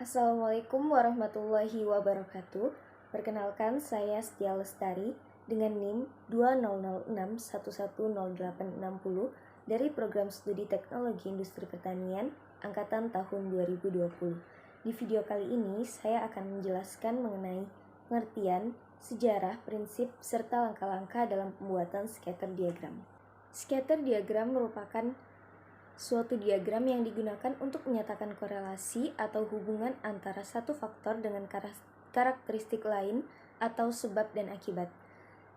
Assalamualaikum warahmatullahi wabarakatuh. Perkenalkan, saya Setia Lestari dengan NIM 2006110860 dari Program Studi Teknologi Industri Pertanian Angkatan tahun 2020. Di video kali ini, saya akan menjelaskan mengenai pengertian, sejarah, prinsip, serta langkah-langkah dalam pembuatan scatter diagram. Scatter diagram merupakan suatu diagram yang digunakan untuk menyatakan korelasi atau hubungan antara satu faktor dengan karakteristik lain atau sebab dan akibat.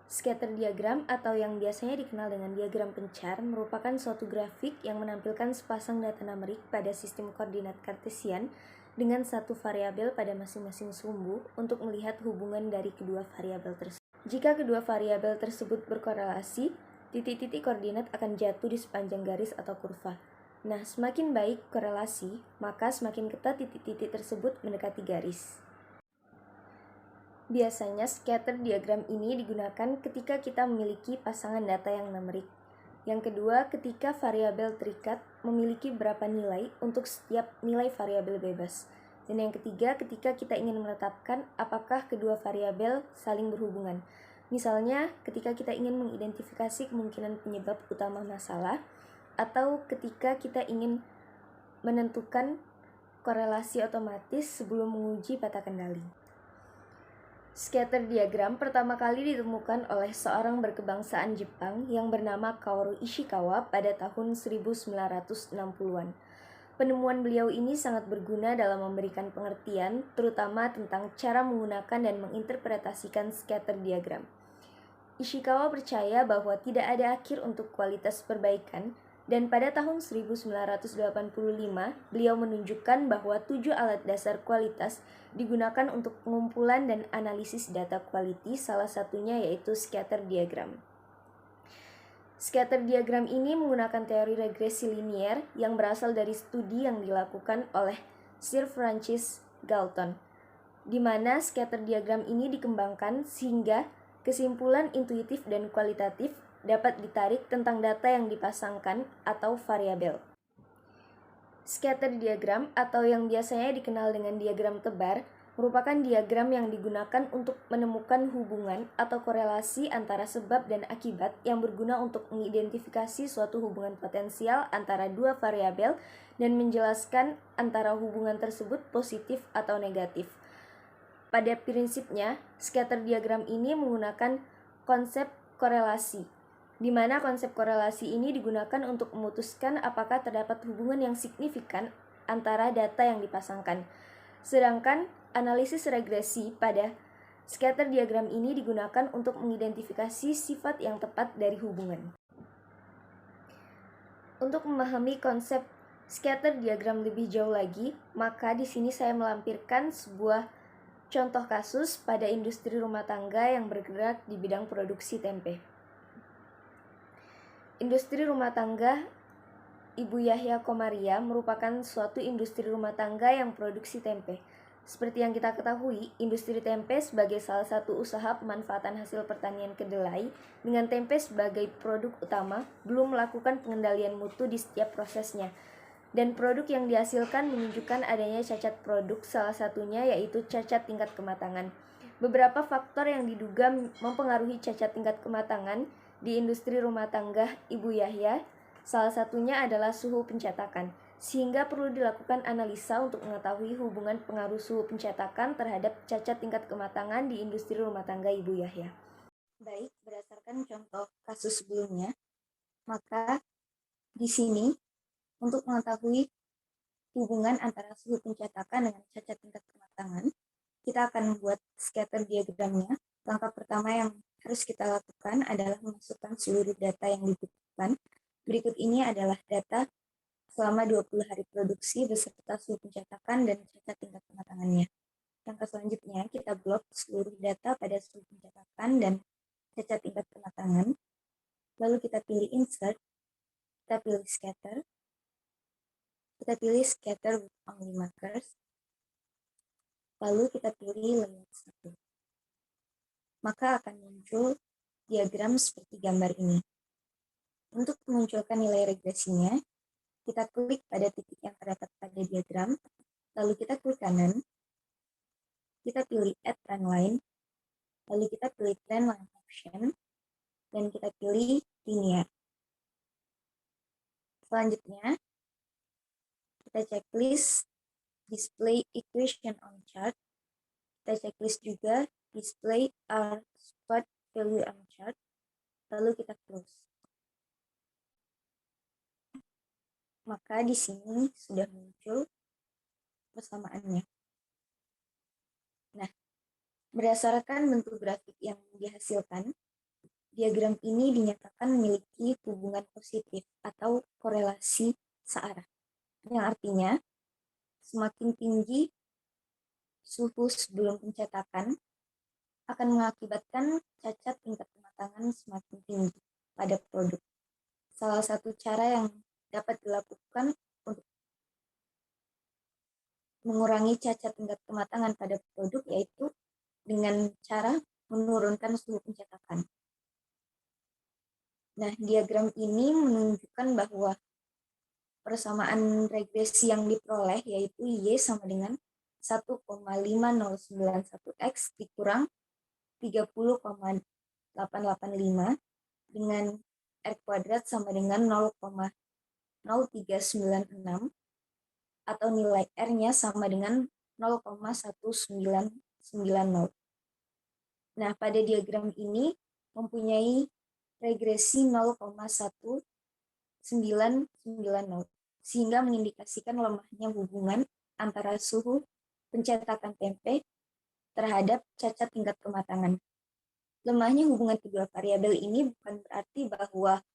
Scatter diagram atau yang biasanya dikenal dengan diagram pencar merupakan suatu grafik yang menampilkan sepasang data numerik pada sistem koordinat kartesian dengan satu variabel pada masing-masing sumbu untuk melihat hubungan dari kedua variabel tersebut. Jika kedua variabel tersebut berkorelasi, titik-titik koordinat akan jatuh di sepanjang garis atau kurva. Nah, semakin baik korelasi, maka semakin ketat titik-titik tersebut mendekati garis. Biasanya scatter diagram ini digunakan ketika kita memiliki pasangan data yang numerik. Yang kedua, ketika variabel terikat memiliki berapa nilai untuk setiap nilai variabel bebas. Dan yang ketiga, ketika kita ingin menetapkan apakah kedua variabel saling berhubungan. Misalnya, ketika kita ingin mengidentifikasi kemungkinan penyebab utama masalah, atau ketika kita ingin menentukan korelasi otomatis sebelum menguji peta kendali. Scatter diagram pertama kali ditemukan oleh seorang berkebangsaan Jepang yang bernama Kaoru Ishikawa pada tahun 1960-an. Penemuan beliau ini sangat berguna dalam memberikan pengertian, terutama tentang cara menggunakan dan menginterpretasikan scatter diagram. Ishikawa percaya bahwa tidak ada akhir untuk kualitas perbaikan, dan pada tahun 1985, beliau menunjukkan bahwa 7 alat dasar kualitas digunakan untuk pengumpulan dan analisis data quality, salah satunya yaitu scatter diagram. Scatter diagram ini menggunakan teori regresi linier yang berasal dari studi yang dilakukan oleh Sir Francis Galton, di mana scatter diagram ini dikembangkan sehingga kesimpulan intuitif dan kualitatif dapat ditarik tentang data yang dipasangkan atau variabel. Scatter diagram atau yang biasanya dikenal dengan diagram tebar merupakan diagram yang digunakan untuk menemukan hubungan atau korelasi antara sebab dan akibat yang berguna untuk mengidentifikasi suatu hubungan potensial antara dua variabel dan menjelaskan antara hubungan tersebut positif atau negatif. Pada prinsipnya, scatter diagram ini menggunakan konsep korelasi, di mana konsep korelasi ini digunakan untuk memutuskan apakah terdapat hubungan yang signifikan antara data yang dipasangkan. Sedangkan analisis regresi pada scatter diagram ini digunakan untuk mengidentifikasi sifat yang tepat dari hubungan. Untuk memahami konsep scatter diagram lebih jauh lagi, maka di sini saya melampirkan sebuah contoh kasus pada industri rumah tangga yang bergerak di bidang produksi tempe. Industri rumah tangga Ibu Yahya Komaria merupakan suatu industri rumah tangga yang produksi tempe. Seperti yang kita ketahui, industri tempe sebagai salah satu usaha pemanfaatan hasil pertanian kedelai dengan tempe sebagai produk utama belum melakukan pengendalian mutu di setiap prosesnya. Dan produk yang dihasilkan menunjukkan adanya cacat produk, salah satunya yaitu cacat tingkat kematangan. Beberapa faktor yang diduga mempengaruhi cacat tingkat kematangan di industri rumah tangga Ibu Yahya, salah satunya adalah suhu pencetakan, sehingga perlu dilakukan analisa untuk mengetahui hubungan pengaruh suhu pencetakan terhadap cacat tingkat kematangan di industri rumah tangga Ibu Yahya. Baik, berdasarkan contoh kasus sebelumnya, maka di sini untuk mengetahui hubungan antara suhu pencetakan dengan cacat tingkat kematangan, kita akan membuat scatter diagramnya. Langkah pertama yang harus kita lakukan adalah memasukkan seluruh data yang dibutuhkan. Berikut ini adalah data selama 20 hari produksi beserta suhu pencetakan dan cacat tingkat kematangannya. Langkah selanjutnya, kita blok seluruh data pada suhu pencetakan dan cacat tingkat kematangan. Lalu kita pilih insert, kita pilih scatter, kita pilih scatter with only markers, lalu kita pilih layout 1. Maka akan muncul diagram seperti gambar ini. Untuk memunculkan nilai regresinya, kita klik pada titik yang terdapat pada diagram, lalu kita klik kanan, kita pilih add trend line, lalu kita pilih trend line option, dan kita pilih linear. Selanjutnya, kita checklist display equation on chart. Kita checklist juga display our spot value on chart. Lalu kita close. Maka di sini sudah muncul persamaannya. Nah, berdasarkan bentuk grafik yang dihasilkan, diagram ini dinyatakan memiliki hubungan positif atau korelasi searah. Yang artinya, semakin tinggi suhu sebelum pencetakan akan mengakibatkan cacat tingkat kematangan semakin tinggi pada produk. Salah satu cara yang dapat dilakukan untuk mengurangi cacat tingkat kematangan pada produk yaitu dengan cara menurunkan suhu pencetakan. Nah, diagram ini menunjukkan bahwa persamaan regresi yang diperoleh yaitu Y sama dengan 1,5091X dikurang 30,885 dengan R kuadrat sama dengan 0,0396 atau nilai R-nya sama dengan 0,1990. Nah, pada diagram ini mempunyai regresi 0,1990 sehingga mengindikasikan lemahnya hubungan antara suhu pencetakan tempe terhadap cacat tingkat kematangan. Lemahnya hubungan kedua variabel ini bukan berarti bahwa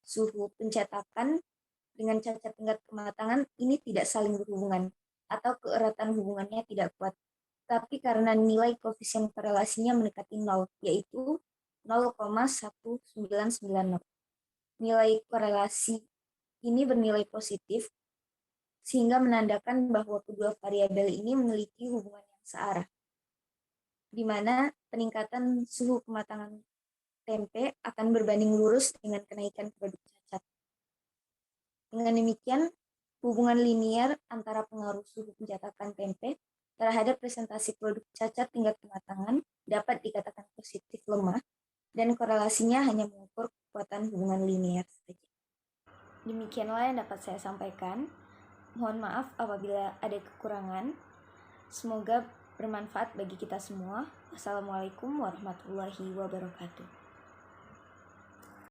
suhu pencetakan dengan cacat tingkat kematangan ini tidak saling berhubungan atau keeratan hubungannya tidak kuat, tapi karena nilai koefisien korelasinya mendekati 0, yaitu 0,1990. Nilai korelasi ini bernilai positif, sehingga menandakan bahwa kedua variabel ini memiliki hubungan yang searah, di mana peningkatan suhu kematangan tempe akan berbanding lurus dengan kenaikan produk cacat. Dengan demikian, hubungan linear antara pengaruh suhu pencetakan tempe terhadap presentasi produk cacat tingkat kematangan dapat dikatakan positif lemah, dan korelasinya hanya mengukur kekuatan hubungan linear saja. Demikianlah yang dapat saya sampaikan. Mohon maaf apabila ada kekurangan. Semoga bermanfaat bagi kita semua. Wassalamualaikum warahmatullahi wabarakatuh.